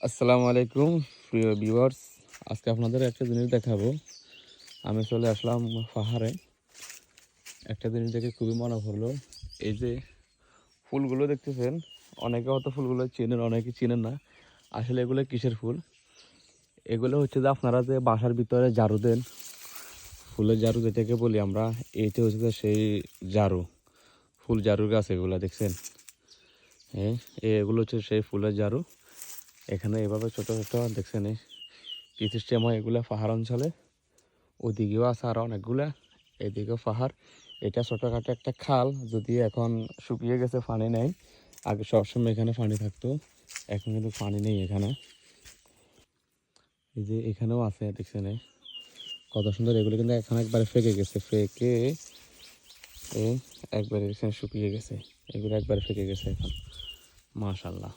আসসালামু আলাইকুম প্রিয় ভিউয়ার্স। আজকে আপনাদের একটা জিনিস দেখাবো। আমি চলে আসলাম পাহাড়ে। একটা জিনিস দেখে খুবই মনে পড়লো। এই যে ফুলগুলো দেখতেছেন, অনেকে হয়তো ফুলগুলো চেনেন, অনেকে চেনেন না। আসলে এগুলো কিসের ফুল? এগুলো হচ্ছে যে আপনারা যে বাসার ভিতরে ঝাড়ু দেন, ফুলের ঝাড়ু যেটাকে বলি আমরা, এইটা হচ্ছে যে সেই ঝাড়ু, ফুল ঝাড়ুর গাছ। এগুলো দেখছেন, হ্যাঁ, এগুলো হচ্ছে সেই ফুলের ঝাড়ু। এখানে এভাবে ছোট ছোট দেখছেন এই সিস্টেম হয় এগুলো পাহাড় অঞ্চলে। ওদিকেও আছে আর অনেকগুলা, এদিকেও পাহাড়। এটা ছোটখাটো একটা খাল, যদি এখন শুকিয়ে গেছে, পানি নেই। আগে সবসময় এখানে পানি থাকতো, এখন কিন্তু পানি নেই এখানে। এই যে এখানেও আছে দেখছেন কত সুন্দর। এগুলো কিন্তু এখন একবারে ফেকে গেছে, ফেকে একবারে শুকিয়ে গেছে। এগুলো একবারে ফেকে গেছে এখন, মাশাল্লাহ।